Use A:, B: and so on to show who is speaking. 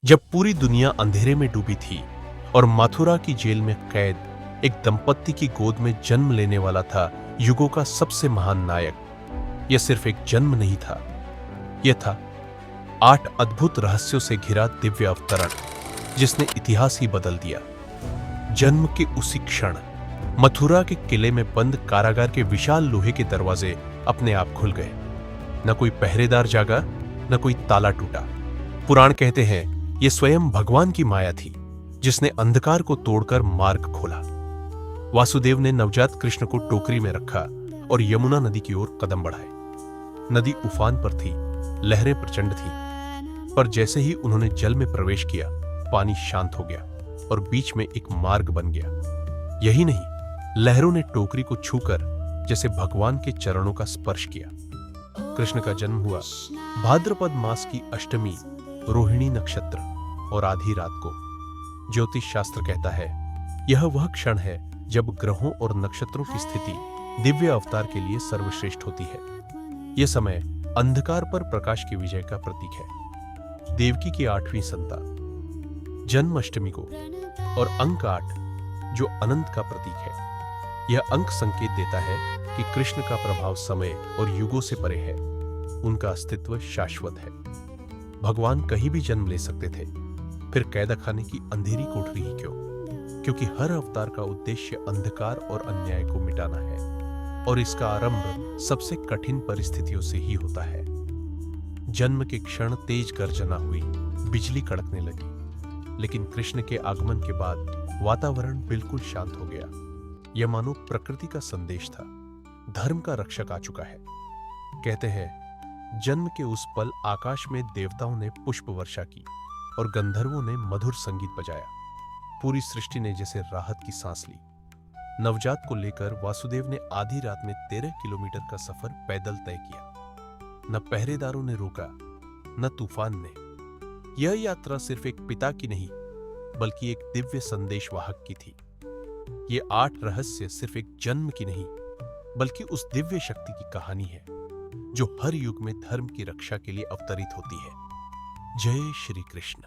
A: जब पूरी दुनिया अंधेरे में डूबी थी और मथुरा की जेल में कैद एक दंपत्ति की गोद में जन्म लेने वाला था युगों का सबसे महान नायक। यह सिर्फ एक जन्म नहीं था, यह था 8 अद्भुत रहस्यों से घिरा दिव्य अवतरण जिसने इतिहास ही बदल दिया। जन्म के उसी क्षण मथुरा के किले में बंद कारागार के विशाल लोहे के दरवाजे अपने आप खुल गए। न कोई पहरेदार जागा, न कोई ताला टूटा। पुराण कहते हैं यह स्वयं भगवान की माया थी जिसने अंधकार को तोड़कर मार्ग खोला। वासुदेव ने नवजात कृष्ण को टोकरी में रखा और यमुना नदी की ओर कदम बढ़ाए। नदी उफान पर थी, लहरें प्रचंड थीं, पर जैसे ही उन्होंने जल में प्रवेश किया, पानी शांत हो गया और बीच में एक मार्ग बन गया। यही नहीं, लहरों ने टोकरी को छूकर जैसे भगवान के चरणों का स्पर्श किया। कृष्ण का जन्म हुआ भाद्रपद मास की अष्टमी रोहिणी नक्षत्र और आधी रात को। ज्योतिष शास्त्र कहता है यह वह क्षण है जब ग्रहों और नक्षत्रों की स्थिति दिव्य अवतार के लिए सर्वश्रेष्ठ होती है। यह समय अंधकार पर प्रकाश की विजय का प्रतीक है। देवकी की 8वीं संतान जन्माष्टमी को और अंक 8 जो अनंत का प्रतीक है। यह अंक संकेत देता है कि कृष्ण का प्रभाव समय और युगों से परे है। उनका अस्तित्व शाश्वत है। भगवान कहीं भी जन्म ले सकते थे, फिर कैदखाने की अंधेरी कोठरी ही क्यों? क्योंकि हर अवतार का उद्देश्य अंधकार और अन्याय को मिटाना है और इसका आरंभ सबसे कठिन परिस्थितियों से ही होता है। जन्म के क्षण तेज गर्जना हुई, बिजली कड़कने लगी, लेकिन कृष्ण के आगमन के बाद वातावरण बिल्कुल शांत हो गया। यह मानो प्रकृति का संदेश था, धर्म का रक्षक आ चुका है। कहते हैं जन्म के उस पल आकाश में देवताओं ने पुष्प वर्षा की और गंधर्वों ने मधुर संगीत बजाया। पूरी सृष्टि ने जैसे राहत की सांस ली। नवजात को लेकर वासुदेव ने आधी रात में 13 किलोमीटर का सफर पैदल तय किया। न पहरेदारों ने रोका, न तूफान ने। यह यात्रा सिर्फ एक पिता की नहीं, बल्कि एक दिव्य संदेशवाहक की थी। ये 8 रहस्य सिर्फ एक जन्म की नहीं, बल्कि उस दिव्य शक्ति की कहानी है जो हर युग में धर्म की रक्षा के लिए अवतरित होती है। जय श्री कृष्ण।